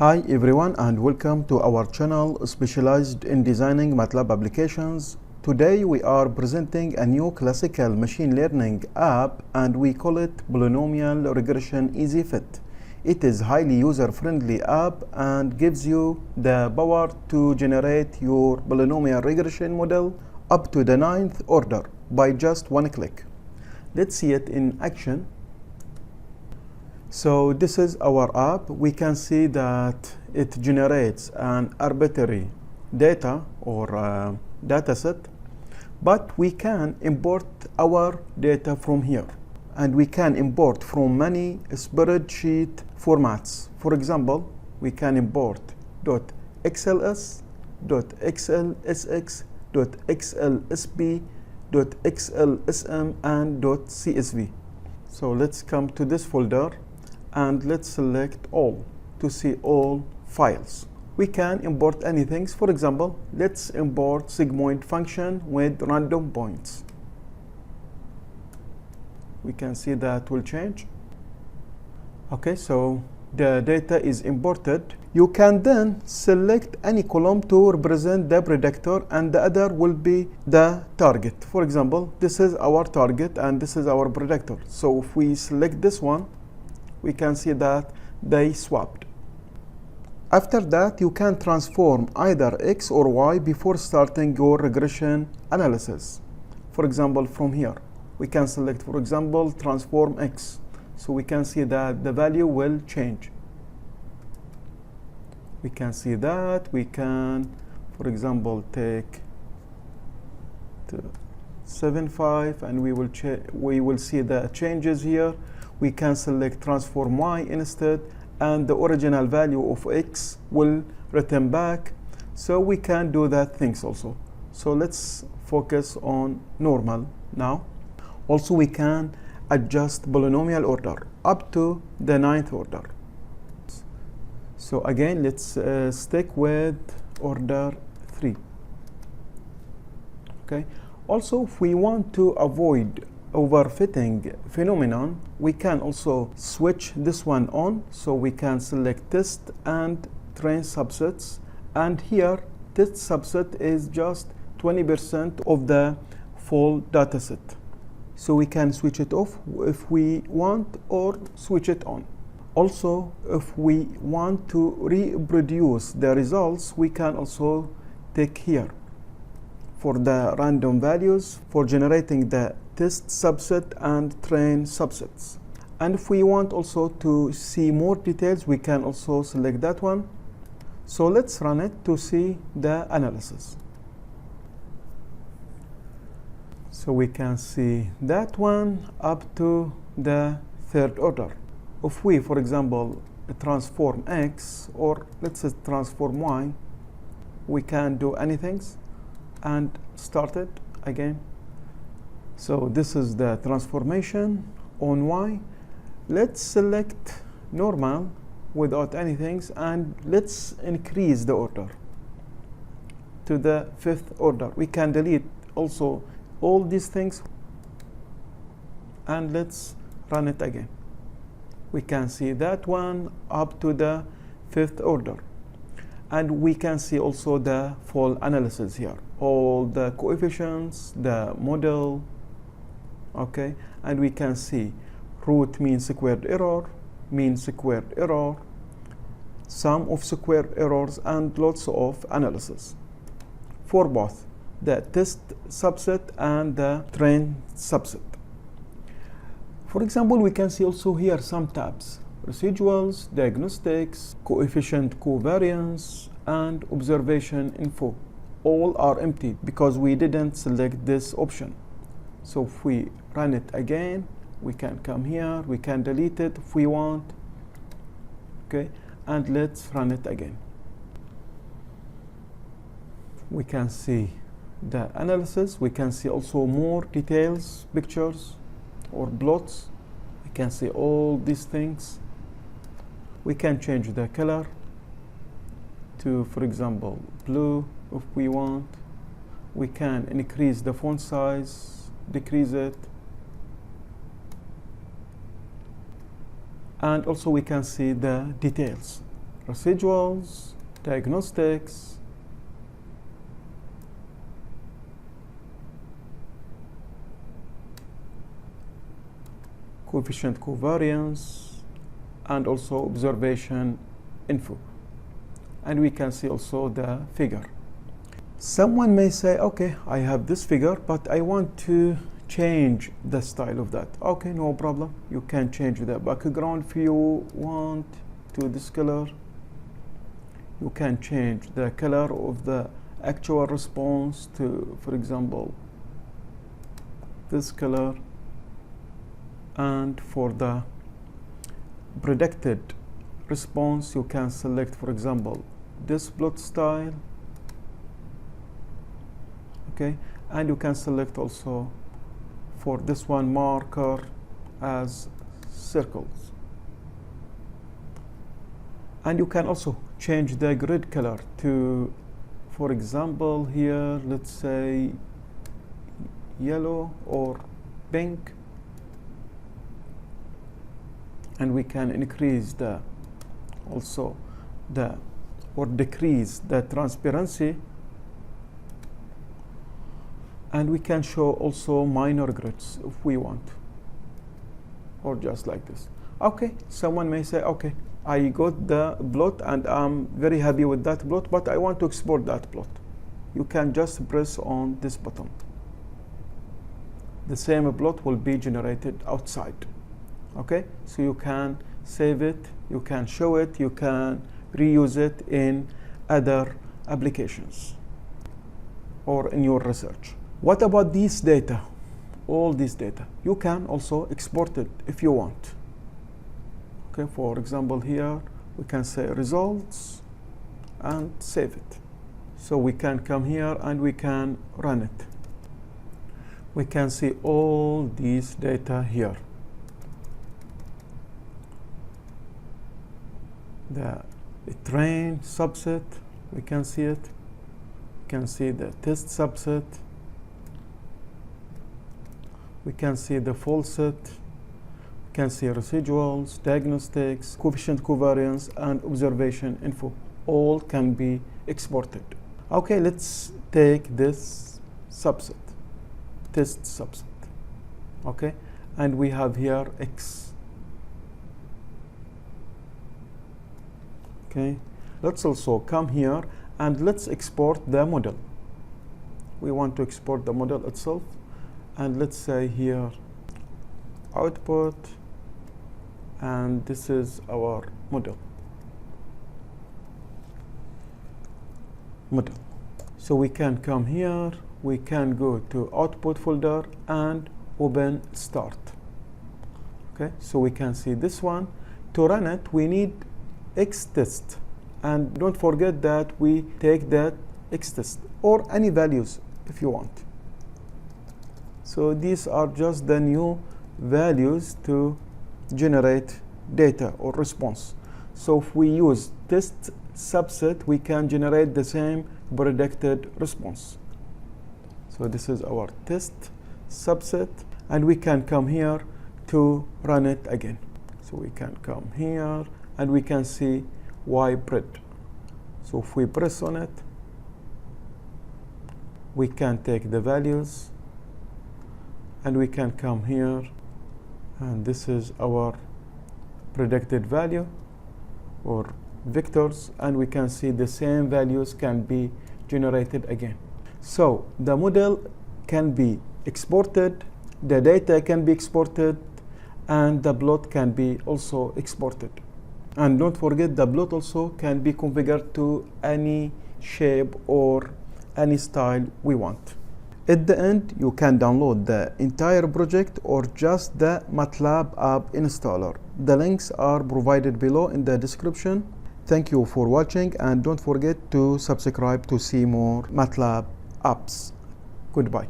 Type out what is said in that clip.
Hi everyone and welcome to our channel specialized in designing MATLAB applications. Today we are presenting a new classical machine learning app and we call it Polynomial Regression EasyFit. It is highly user-friendly app and gives you the power to generate your polynomial regression model up to the 9th order by just one click. Let's see it in action. So this is our app. We can see that it generates an arbitrary data or data set, but we can import our data from here, and we can import from many spreadsheet formats. For example, we can import .xls, .xlsx, .xlsb, .xlsm, and .csv. So let's come to this folder and let's select all to see all files. We can import anything. For example, let's import sigmoid function with random points. We can see that will change. Okay, so the data is imported. You can then select any column to represent the predictor and the other will be the target. For example, this is our target and this is our predictor. So if we select this one, we can see that they swapped. After that, you can transform either x or y before starting your regression analysis. For example, from here, we can select, for example, transform x. So we can see that the value will change. We can see that. We can, for example, take 7.5 and we will see the changes here. We can select transform y instead, and the original value of x will return back. So we can do that things also. So let's focus on normal now. Also, we can adjust polynomial order up to the 9th order. So again, let's stick with order 3. Okay. Also, if we want to avoid overfitting phenomenon, we can also switch this one on. So we can select test and train subsets, and here test subset is just 20% of the full dataset. So we can switch it off if we want or switch it on. Also, if we want to reproduce the results, we can also take here for the random values for generating the test subset and train subsets. And if we want also to see more details, we can also select that one. So let's run it to see the analysis. So we can see that one up to the 3rd order. If we, for example, transform x, or let's say transform y, we can do anything and start it again. So this is the transformation on y. Let's select normal without anything and let's increase the order to the 5th order. We can delete also all these things and let's run it again. We can see that one up to the 5th order. And we can see also the full analysis here. All the coefficients, the model, okay, and we can see root mean squared error, mean squared error, sum of squared errors, and lots of analysis for both the test subset and the train subset. For example, we can see also here some tabs: residuals, diagnostics, coefficient covariance, and observation info. All are empty because we didn't select this option. So if we run it again, we can come here, we can delete it if we want. Okay, and let's run it again. We can see the analysis. We can see also more details, pictures or plots. We can see all these things. We can change the color to, for example, blue if we want. We can increase the font size, decrease it, and also we can see the details residuals, diagnostics, coefficient covariance, and also observation info. And we can see also the figure. Someone may say, okay, I have this figure, but I want to change the style of that. Okay, no problem. You can change the background if you want to this color. You can change the color of the actual response to, for example, this color. And for the predicted response, you can select, for example, this plot style. Okay, and you can select also for this one marker as circles. And you can also change the grid color to, for example, here, let's say yellow or pink. And we can increase the also the or decrease the transparency, and we can show also minor grids if we want, or just like this. Okay, someone may say, okay, I got the plot and I'm very happy with that plot, but I want to export that plot. You can just press on this button. The same plot will be generated outside. Okay, so you can save it, you can show it, you can reuse it in other applications or in your research. What about these data? All these data, you can also export it if you want. Okay, for example, here we can say results and save it. So we can come here and we can run it. We can see all these data here. The train subset, we can see it. We can see the test subset. We can see the full set. We can see residuals, diagnostics, coefficient covariance, and observation info. All can be exported. Okay, let's take this subset, test subset. Okay, and we have here X. Okay, let's also come here and let's export the model. We want to export the model itself, and let's say here output, and this is our model. So we can come here, we can go to output folder and open start. Okay, so we can see this one. To run it, we need xtest, and don't forget that we take that xtest or any values if you want. So these are just the new values to generate data or response. So if we use test subset, we can generate the same predicted response. So this is our test subset, and we can come here to run it again. So we can come here and we can see Y pred. So if we press on it, we can take the values and we can come here, and this is our predicted value or vectors, and we can see the same values can be generated again. So the model can be exported, the data can be exported, and the plot can be also exported. And don't forget, the plot also can be configured to any shape or any style we want. At the end, you can download the entire project or just the MATLAB app installer. The links are provided below in the description. Thank you for watching, and don't forget to subscribe to see more MATLAB apps. Goodbye.